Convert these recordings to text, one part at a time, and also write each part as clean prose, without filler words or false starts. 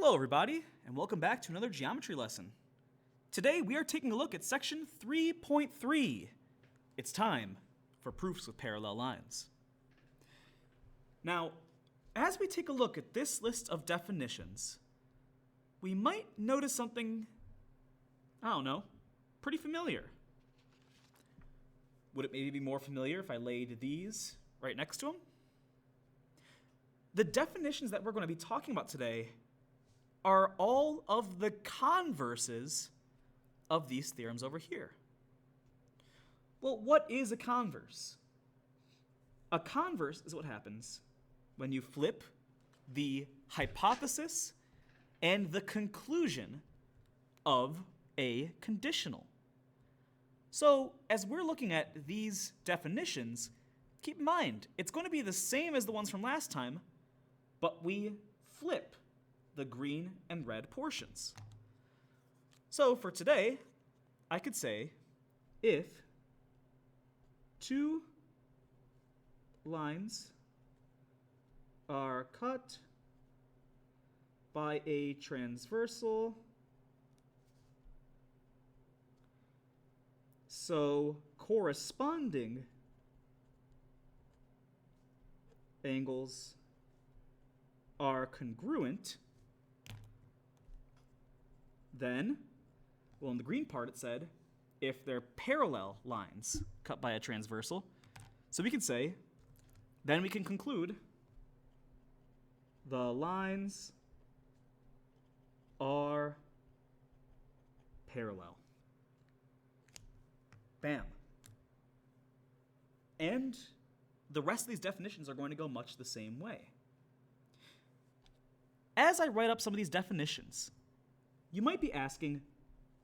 Hello everybody, and welcome back to another geometry lesson. Today we are taking a look at section 3.3. It's time for proofs with parallel lines. Now, as we take a look at this list of definitions, we might notice something, pretty familiar. Would it maybe be more familiar if I laid these right next to them? The definitions that we're going to be talking about today are all of the converses of these theorems over here. Well, what is a converse? A converse is what happens when you flip the hypothesis and the conclusion of a conditional. So, as we're looking at these definitions, keep in mind, it's going to be the same as the ones from last time, but we flip the green and red portions. So for today, I could say if two lines are cut by a transversal, so corresponding angles are congruent, then, well, in the green part it said, if they're parallel lines cut by a transversal. So we can say, then we can conclude the lines are parallel. Bam. And the rest of these definitions are going to go much the same way. As I write up some of these definitions, you might be asking,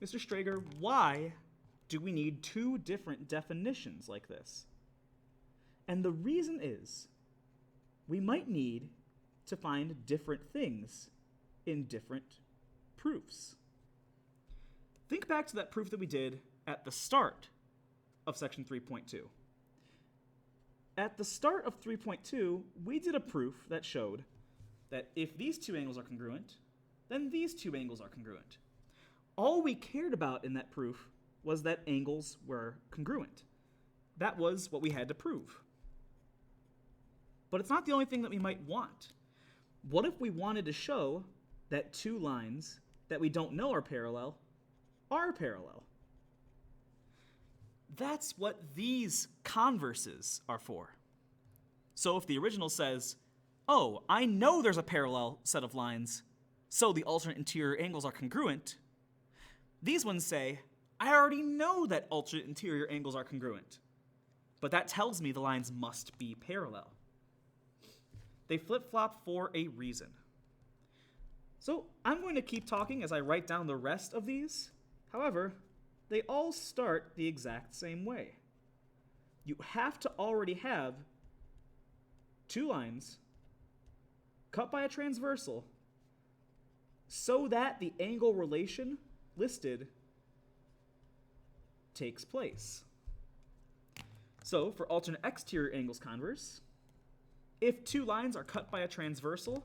Mr. Strager, why do we need two different definitions like this? And the reason is, we might need to find different things in different proofs. Think back to that proof that we did at the start of section 3.2. At the start of 3.2, we did a proof that showed that if these two angles are congruent, then these two angles are congruent. All we cared about in that proof was that angles were congruent. That was what we had to prove. But it's not the only thing that we might want. What if we wanted to show that two lines that we don't know are parallel are parallel? That's what these converses are for. So if the original says, oh, I know there's a parallel set of lines, so the alternate interior angles are congruent, these ones say, I already know that alternate interior angles are congruent, but that tells me the lines must be parallel. They flip-flop for a reason. So I'm going to keep talking as I write down the rest of these. However, they all start the exact same way. You have to already have two lines cut by a transversal so that the angle relation listed takes place. So for alternate exterior angles converse, if two lines are cut by a transversal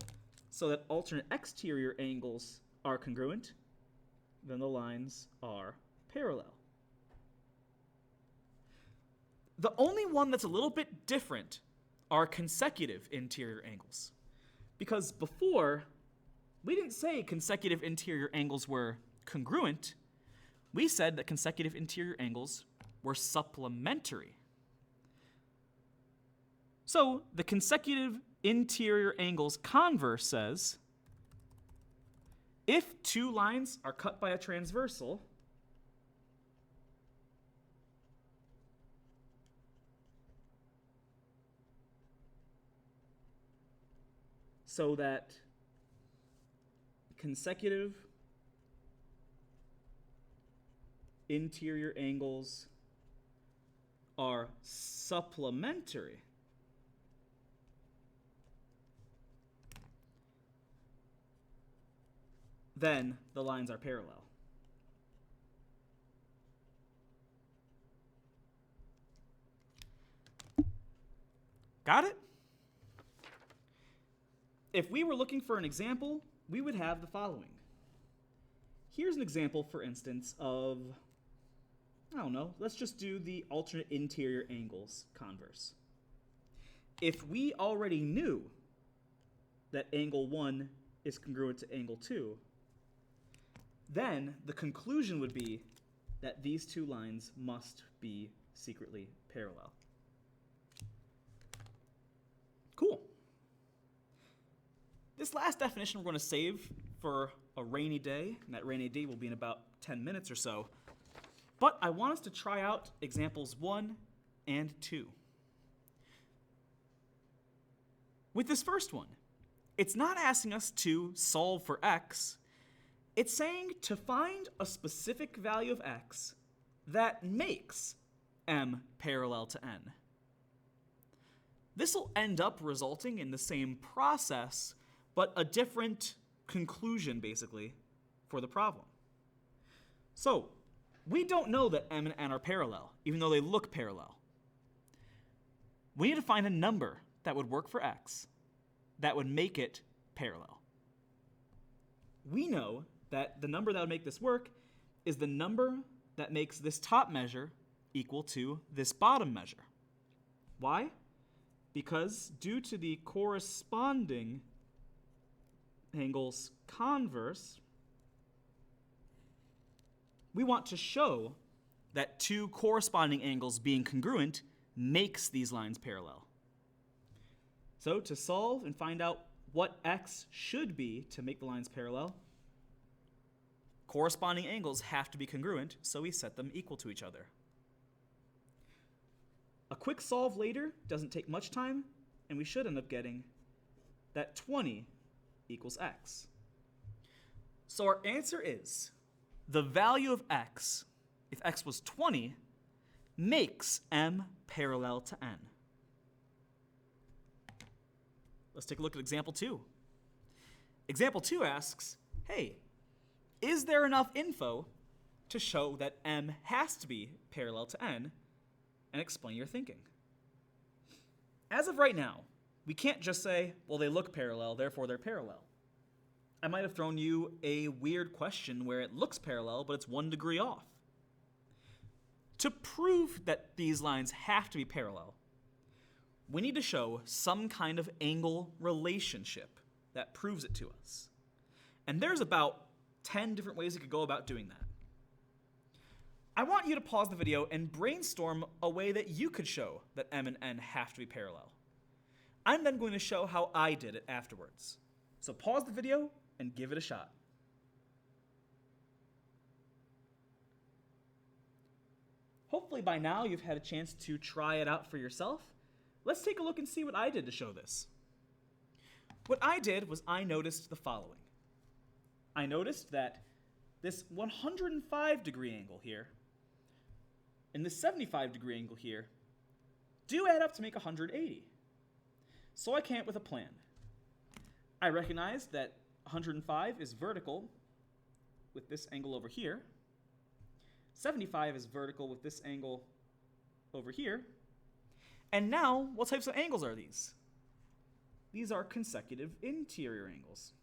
so that alternate exterior angles are congruent, then the lines are parallel. The only one that's a little bit different are consecutive interior angles. Because before, we didn't say consecutive interior angles were congruent. We said that consecutive interior angles were supplementary. So the consecutive interior angles converse says, if two lines are cut by a transversal, so that consecutive interior angles are supplementary, then the lines are parallel. Got it? If we were looking for an example we would have the following. Here's an example, for instance, of, I don't know, let's just do the alternate interior angles converse. If we already knew that angle 1 is congruent to angle 2, then the conclusion would be that these two lines must be secretly parallel. Cool. This last definition we're going to save for a rainy day, and that rainy day will be in about 10 minutes or so. But I want us to try out examples 1 and 2. With this first one, it's not asking us to solve for x. It's saying to find a specific value of x that makes m parallel to n. This will end up resulting in the same process, but a different conclusion, basically, for the problem. So, we don't know that m and n are parallel, even though they look parallel. We need to find a number that would work for x that would make it parallel. We know that the number that would make this work is the number that makes this top measure equal to this bottom measure. Why? Because due to the corresponding angles converse, we want to show that two corresponding angles being congruent makes these lines parallel. So to solve and find out what x should be to make the lines parallel, corresponding angles have to be congruent, so we set them equal to each other. A quick solve later doesn't take much time, and we should end up getting that 20 equals x. So our answer is the value of x, if x was 20, makes m parallel to n. Let's take a look at example 2. Example 2 asks, hey, is there enough info to show that m has to be parallel to n? And explain your thinking. As of right now, we can't just say, well, they look parallel, therefore they're parallel. I might have thrown you a weird question where it looks parallel, but it's 1 degree off. To prove that these lines have to be parallel, we need to show some kind of angle relationship that proves it to us. And there's about 10 different ways we could go about doing that. I want you to pause the video and brainstorm a way that you could show that m and n have to be parallel. I'm then going to show how I did it afterwards. So pause the video and give it a shot. Hopefully by now you've had a chance to try it out for yourself. Let's take a look and see what I did to show this. What I did was I noticed the following. I noticed that this 105 degree angle here and this 75 degree angle here do add up to make 180. So I came up with a plan. I recognized that 105 is vertical with this angle over here. 75 is vertical with this angle over here. And now, what types of angles are these? These are consecutive interior angles.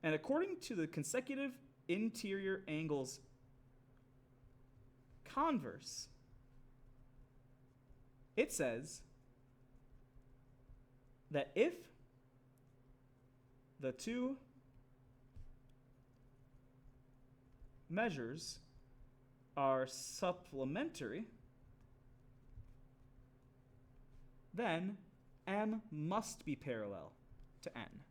And according to the consecutive interior angles converse, it says that if the two measures are supplementary, then m must be parallel to n.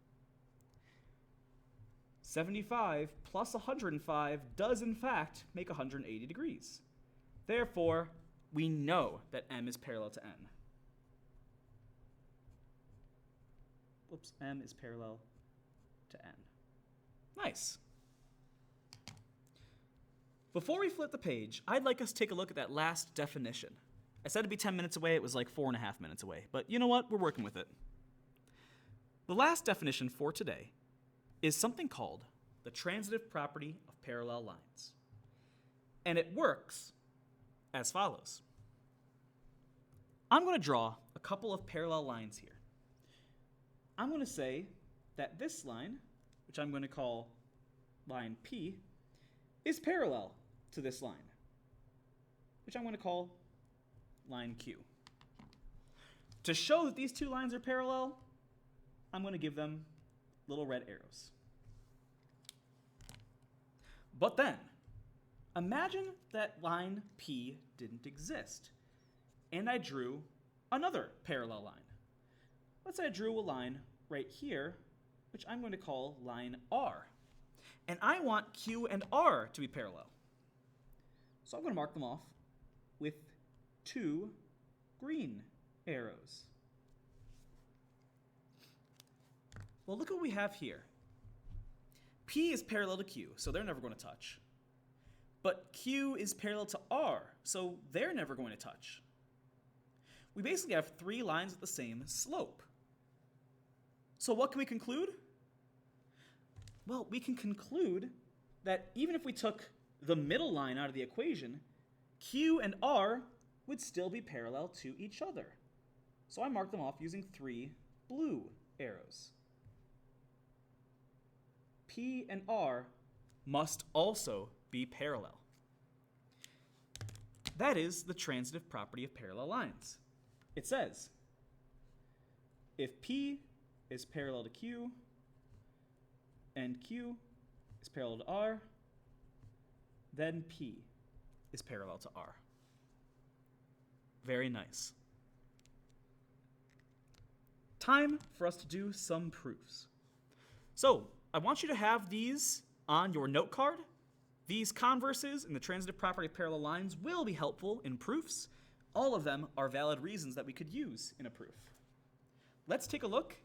75 plus 105 does in fact make 180 degrees. Therefore, we know that m is parallel to n. Whoops, m is parallel to n. Nice. Before we flip the page, I'd like us to take a look at that last definition. I said it'd be 10 minutes away, it was like 4.5 minutes away, but you know what, we're working with it. The last definition for today is something called the transitive property of parallel lines. And it works as follows. I'm going to draw a couple of parallel lines here. I'm going to say that this line, which I'm going to call line P, is parallel to this line, which I'm going to call line Q. To show that these two lines are parallel, I'm going to give them little red arrows. But then, imagine that line P didn't exist, and I drew another parallel line. Let's say I drew a line right here, which I'm going to call line R. And I want Q and R to be parallel. So I'm going to mark them off with 2 green arrows. Well, look what we have here. P is parallel to Q, so they're never going to touch. But Q is parallel to R, so they're never going to touch. We basically have 3 lines with the same slope. So what can we conclude? Well, we can conclude that even if we took the middle line out of the equation, Q and R would still be parallel to each other. So I mark them off using 3 blue arrows. P and R must also be parallel. That is the transitive property of parallel lines. It says, if P is parallel to Q and Q is parallel to R, then P is parallel to R. Very nice. Time for us to do some proofs. So, I want you to have these on your note card. These converses and the transitive property of parallel lines will be helpful in proofs. All of them are valid reasons that we could use in a proof. Let's take a look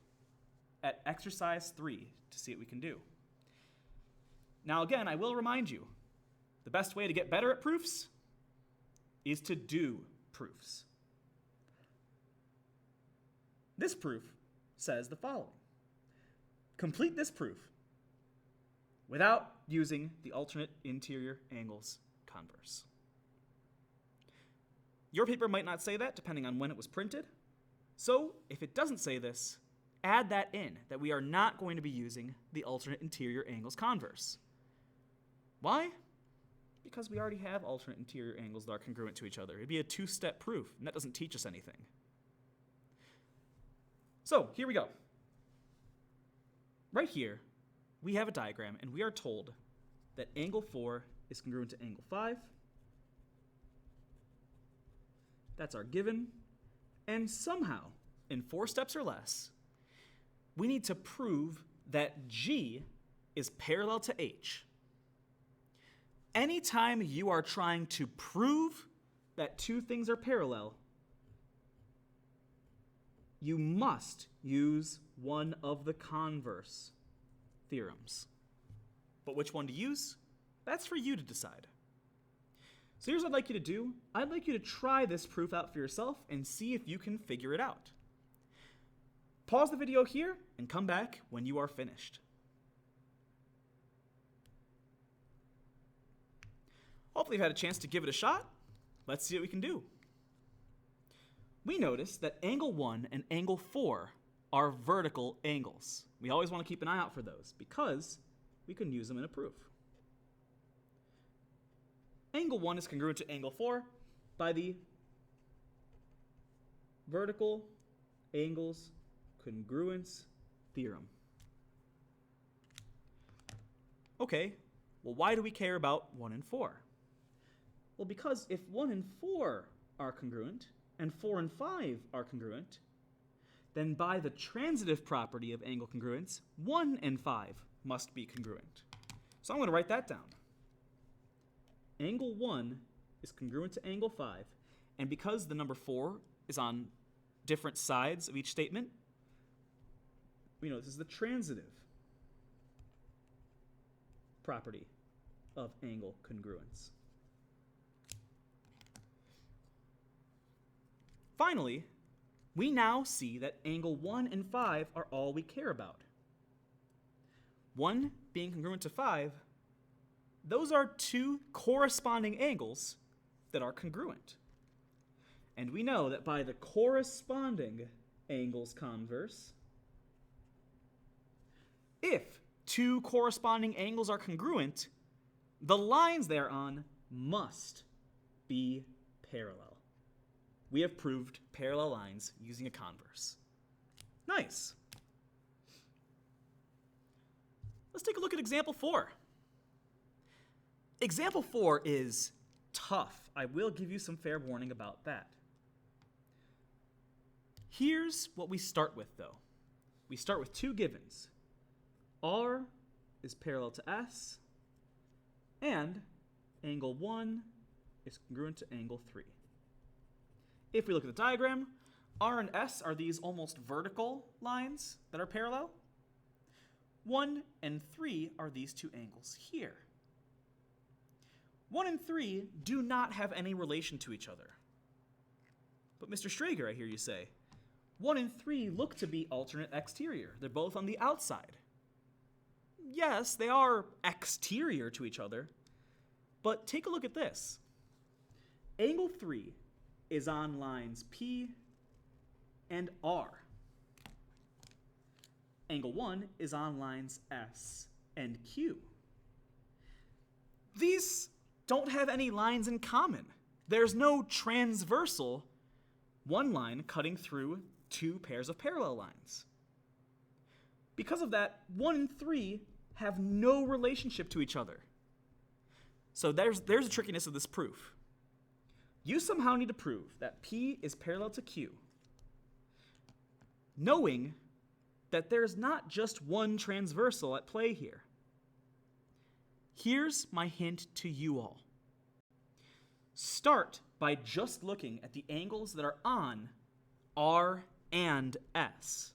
at exercise 3 to see what we can do. Now again, I will remind you, the best way to get better at proofs is to do proofs. This proof says the following. Complete this proof without using the alternate interior angles converse. Your paper might not say that depending on when it was printed. So if it doesn't say this, add that in, that we are not going to be using the alternate interior angles converse. Why? Because we already have alternate interior angles that are congruent to each other. It'd be a 2-step proof, and that doesn't teach us anything. So here we go. Right here, we have a diagram, and we are told that angle 4 is congruent to angle 5. That's our given. And somehow, in 4 steps or less, we need to prove that G is parallel to H. Anytime you are trying to prove that 2 things are parallel, you must use one of the converse theorems. But which one to use? That's for you to decide. So here's what I'd like you to do. I'd like you to try this proof out for yourself and see if you can figure it out. Pause the video here and come back when you are finished. Hopefully you've had a chance to give it a shot. Let's see what we can do. We notice that angle 1 and angle 4 are vertical angles. We always want to keep an eye out for those because we can use them in a proof. Angle 1 is congruent to angle 4 by the vertical angles congruence theorem. Okay, well, why do we care about 1 and 4? Well, because if 1 and 4 are congruent, and 4 and 5 are congruent, then by the transitive property of angle congruence, 1 and 5 must be congruent. So I'm going to write that down. Angle 1 is congruent to angle 5, and because the number 4 is on different sides of each statement, we know this is the transitive property of angle congruence. Finally, we now see that angle 1 and 5 are all we care about. 1 being congruent to 5, those are 2 corresponding angles that are congruent. And we know that by the corresponding angles converse, two corresponding angles are congruent, the lines they are on must be parallel. We have proved parallel lines using a converse. Nice. Let's take a look at example 4. Example 4 is tough. I will give you some fair warning about that. Here's what we start with, though. We start with two givens. R is parallel to S, and angle 1 is congruent to angle 3. If we look at the diagram, R and S are these almost vertical lines that are parallel. 1 and 3 are these two angles here. 1 and 3 do not have any relation to each other. But Mr. Strager, I hear you say, 1 and 3 look to be alternate exterior. They're both on the outside. Yes, they are exterior to each other, but take a look at this. Angle 3 is on lines P and R. Angle 1 is on lines S and Q. These don't have any lines in common. There's no transversal, one line cutting through two pairs of parallel lines. Because of that, 1 and 3 have no relationship to each other. So there's the trickiness of this proof. You somehow need to prove that P is parallel to Q, knowing that there's not just one transversal at play here. Here's my hint to you all. Start by just looking at the angles that are on R and S.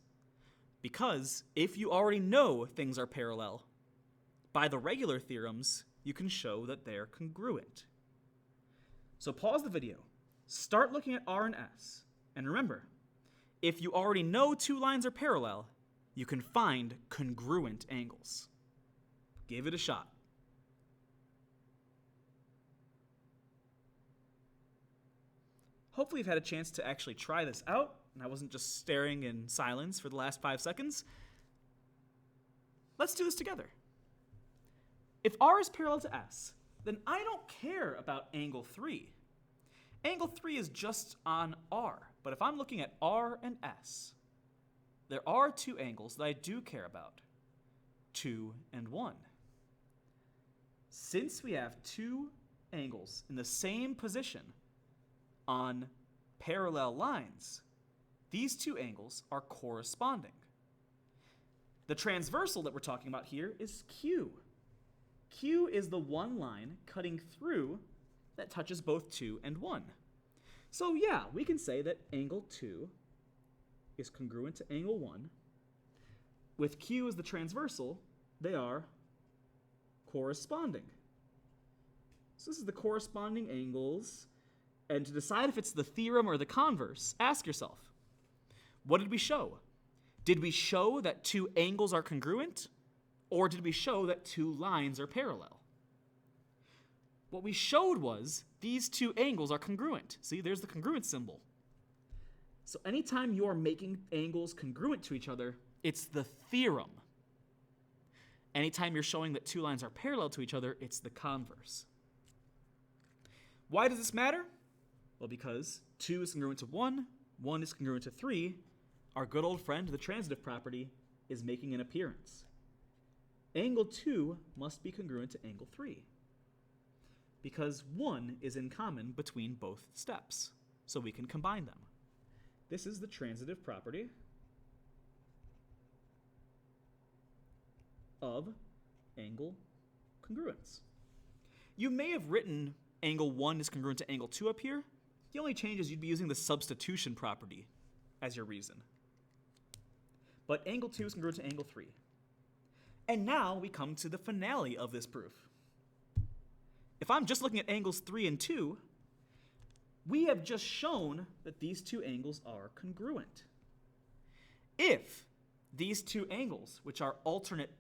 Because if you already know things are parallel, by the regular theorems, you can show that they're congruent. So pause the video, start looking at R and S, and remember, if you already know two lines are parallel, you can find congruent angles. Give it a shot. Hopefully you've had a chance to actually try this out, and I wasn't just staring in silence for the last 5 seconds. Let's do this together. If R is parallel to S, then I don't care about angle 3. Angle 3 is just on R, but if I'm looking at R and S, there are two angles that I do care about, 2 and 1. Since we have two angles in the same position on parallel lines, these two angles are corresponding. The transversal that we're talking about here is Q. Q is the one line cutting through that touches both 2 and 1. So yeah, we can say that angle 2 is congruent to angle 1. With Q as the transversal, they are corresponding. So this is the corresponding angles. And to decide if it's the theorem or the converse, ask yourself, what did we show? Did we show that two angles are congruent? Or did we show that two lines are parallel? What we showed was these two angles are congruent. See, there's the congruent symbol. So anytime you are making angles congruent to each other, it's the theorem. Anytime you're showing that two lines are parallel to each other, it's the converse. Why does this matter? Well, because 2 is congruent to 1, 1 is congruent to 3, our good old friend, the transitive property, is making an appearance. Angle 2 must be congruent to angle 3, because 1 is in common between both steps, so we can combine them. This is the transitive property of angle congruence. You may have written angle 1 is congruent to angle 2 up here. The only change is you'd be using the substitution property as your reason. But angle 2 is congruent to angle 3. And now we come to the finale of this proof. If I'm just looking at angles 3 and 2, we have just shown that these two angles are congruent. If these two angles, which are alternate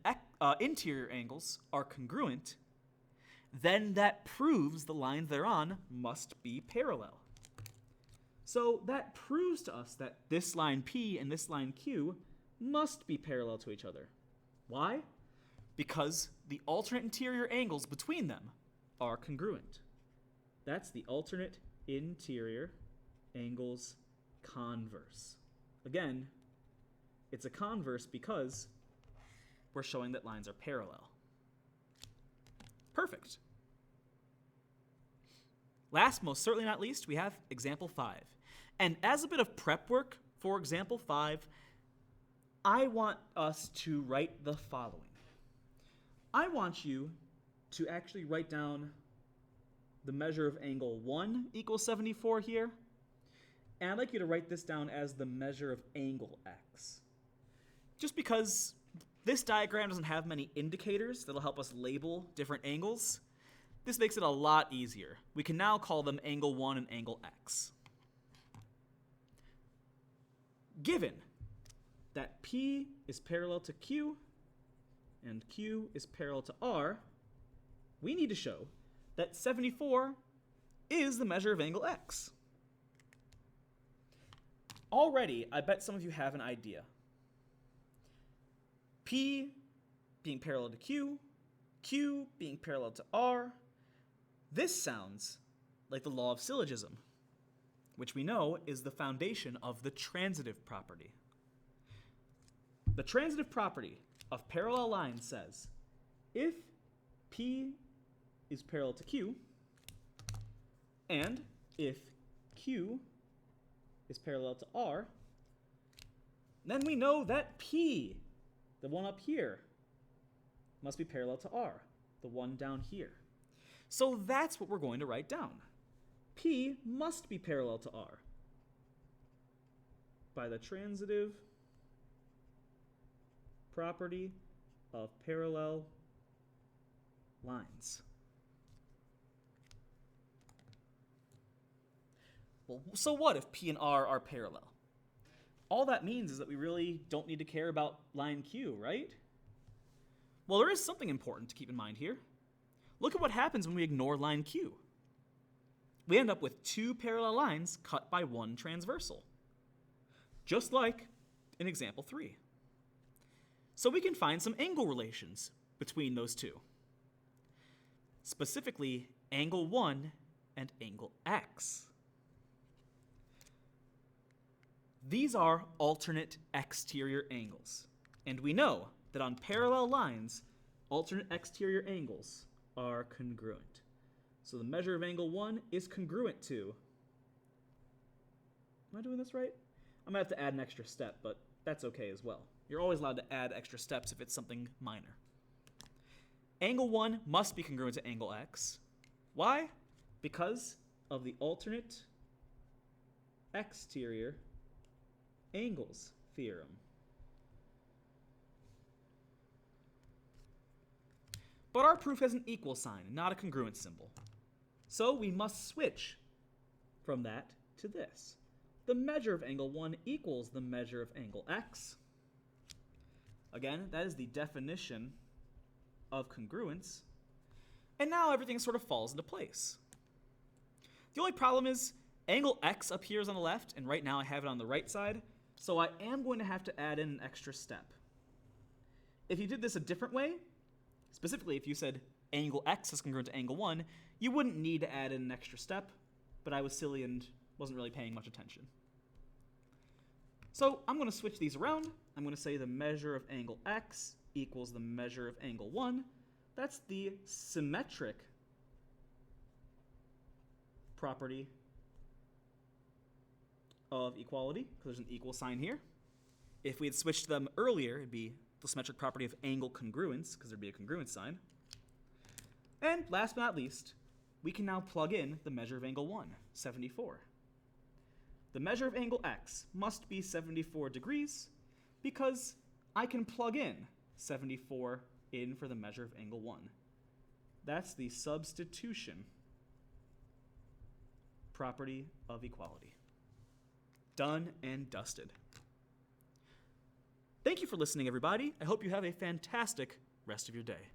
interior angles, are congruent, then that proves the lines they're on must be parallel. So that proves to us that this line P and this line Q must be parallel to each other. Why? because the alternate interior angles between them are congruent. That's the alternate interior angles converse. Again, it's a converse because we're showing that lines are parallel. Perfect. Last, most certainly not least, we have example 5. And as a bit of prep work for example 5, I want us to write the following. I want you to actually write down the measure of angle 1 equals 74 here. And I'd like you to write this down as the measure of angle x. Just because this diagram doesn't have many indicators that'll help us label different angles, this makes it a lot easier. We can now call them angle 1 and angle x. Given that P is parallel to Q and Q is parallel to R, we need to show that 74 is the measure of angle x. Already, I bet some of you have an idea. P being parallel to Q, Q being parallel to R. This sounds like the law of syllogism, which we know is the foundation of the transitive property. The transitive property of parallel lines says, if P is parallel to Q, and if Q is parallel to R, then we know that P, the one up here, must be parallel to R, the one down here. So that's what we're going to write down. P must be parallel to R by the transitive property of parallel lines. Well, so what if P and R are parallel? All that means is that we really don't need to care about line Q, right? Well, there is something important to keep in mind here. Look at what happens when we ignore line Q. We end up with two parallel lines cut by one transversal, just like in example 3. So we can find some angle relations between those two. Specifically, angle 1 and angle x. These are alternate exterior angles, and we know that on parallel lines, alternate exterior angles are congruent. So the measure of angle 1 is congruent to, am I doing this right? I'm gonna have to add an extra step, but that's okay as well. You're always allowed to add extra steps if it's something minor. Angle 1 must be congruent to angle x. Why? Because of the alternate exterior angles theorem. But our proof has an equal sign, not a congruent symbol. So we must switch from that to this. The measure of angle 1 equals the measure of angle x. Again, that is the definition of congruence. And now everything sort of falls into place. The only problem is angle x appears on the left, and right now I have it on the right side, so I am going to have to add in an extra step. If you did this a different way, specifically if you said angle x is congruent to angle 1, you wouldn't need to add in an extra step, but I was silly and wasn't really paying much attention. So I'm going to switch these around. I'm going to say the measure of angle x equals the measure of angle 1. That's the symmetric property of equality, because there's an equal sign here. If we had switched them earlier, it'd be the symmetric property of angle congruence, because there'd be a congruence sign. And last but not least, we can now plug in the measure of angle 1, 74. The measure of angle x must be 74 degrees, because I can plug in 74 in for the measure of angle 1. That's the substitution property of equality. Done and dusted. Thank you for listening, everybody. I hope you have a fantastic rest of your day.